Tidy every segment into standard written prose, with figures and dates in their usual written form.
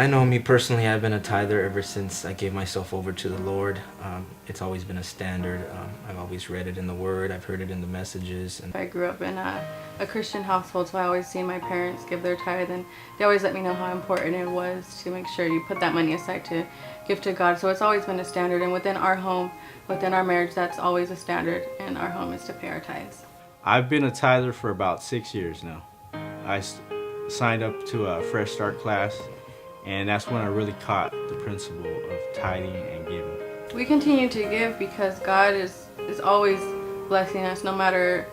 I know me personally, I've been a tither ever since I gave myself over to the Lord. It's always been a standard. I've always read it in the Word. I've heard it in the messages. And I grew up in a Christian household, so I always see my parents give their tithe, and they always let me know how important it was to make sure you put that money aside to give to God. So it's always been a standard, and within our home, within our marriage, that's always a standard in our home, is to pay our tithes. I've been a tither for about 6 years now. I signed up to a Fresh Start class, and that's when I really caught the principle of tithing and giving. We continue to give because God is always blessing us, no matter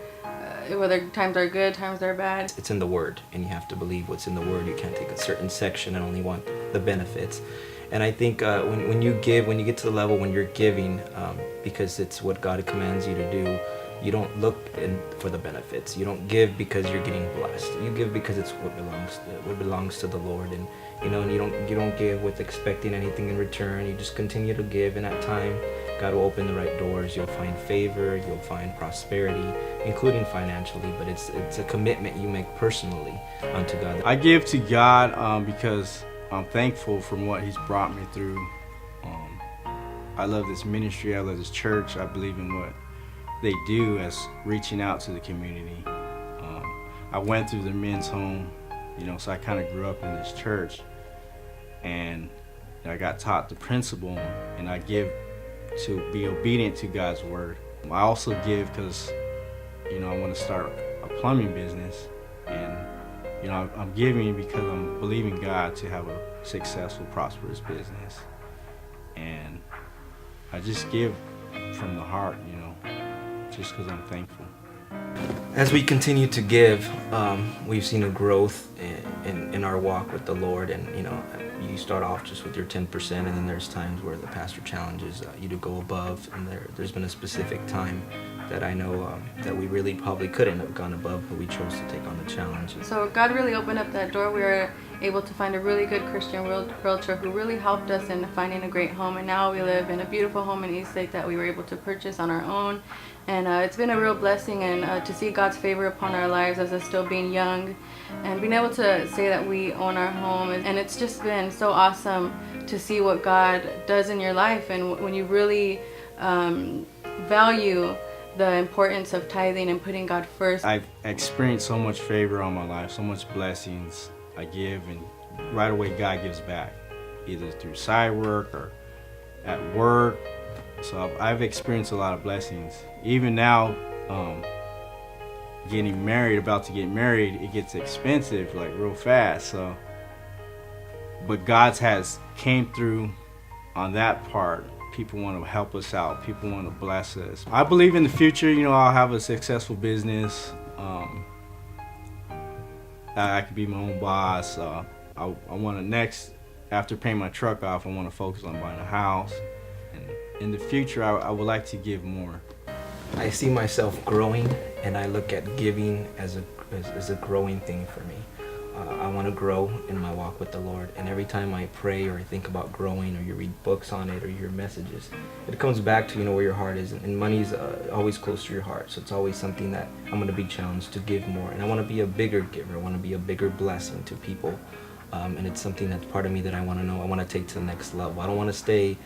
whether times are good, times are bad. it's in the Word, and you have to believe what's in the Word. You can't take a certain section and only want the benefits. And I think when you give, when you get to the level when you're giving, because it's what God commands you to do, you don't look for the benefits. You don't give because you're getting blessed. You give because it's what belongs to the Lord, and and you don't give with expecting anything in return. You just continue to give, and at time, God will open the right doors. You'll find favor. You'll find prosperity, including financially. But it's a commitment you make personally unto God. I give to God because I'm thankful from what He's brought me through. I love this ministry. I love this church. I believe in what they do as reaching out to the community. I went through the men's home, so I kind of grew up in this church, and I got taught the principle, and I give to be obedient to God's word. I also give because I want to start a plumbing business, and I'm giving because I'm believing God to have a successful, prosperous business, and I just give from the heart, just because I'm thankful. As we continue to give, we've seen a growth in our walk with the Lord, and you start off just with your 10%, and then there's times where the pastor challenges you to go above, and there's been a specific time that I know that we really probably couldn't have gone above, but we chose to take on the challenge. So God really opened up that door. We were able to find a really good Christian realtor who really helped us in finding a great home, and now we live in a beautiful home in Eastlake that we were able to purchase on our own. And it's been a real blessing, and to see God's favor upon our lives as us still being young and being able to say that we own our home. And it's just been so awesome to see what God does in your life, and when you really value the importance of tithing and putting God first. I've experienced so much favor on my life, so much blessings. I give, and right away God gives back, either through side work or at work. So I've experienced a lot of blessings. Even now, getting married, about to get married, it gets expensive like real fast. So, but God's has came through on that part. People want to help us out. People want to bless us. I believe in the future, I'll have a successful business. I could be my own boss. I want to next, after paying my truck off, I want to focus on buying a house. And in the future, I would like to give more. I see myself growing, and I look at giving as a growing thing for me. I want to grow in my walk with the Lord, and every time I pray or I think about growing, or you read books on it or you hear messages, it comes back to where your heart is, and money's always close to your heart. So it's always something that I'm going to be challenged to give more, and I want to be a bigger giver. I want to be a bigger blessing to people, and it's something that's part of me that I want to know. I want to take to the next level. I don't want to stay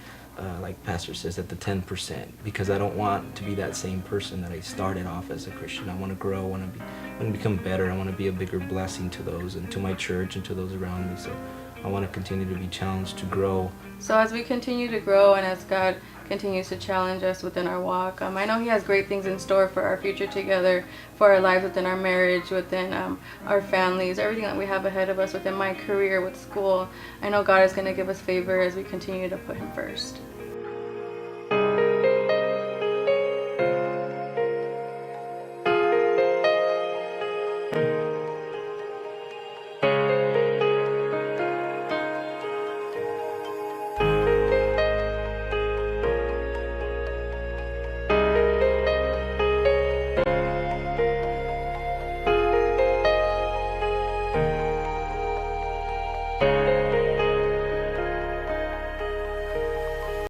like Pastor says, at the 10%, because I don't want to be that same person that I started off as a Christian. I want to grow. I want to become better. I want to be a bigger blessing to those, and to my church, and to those around me. So I want to continue to be challenged to grow. So as we continue to grow, and as God continues to challenge us within our walk, I know He has great things in store for our future together, for our lives within our marriage, within our families, everything that we have ahead of us, within my career, with school. I know God is going to give us favor as we continue to put Him first.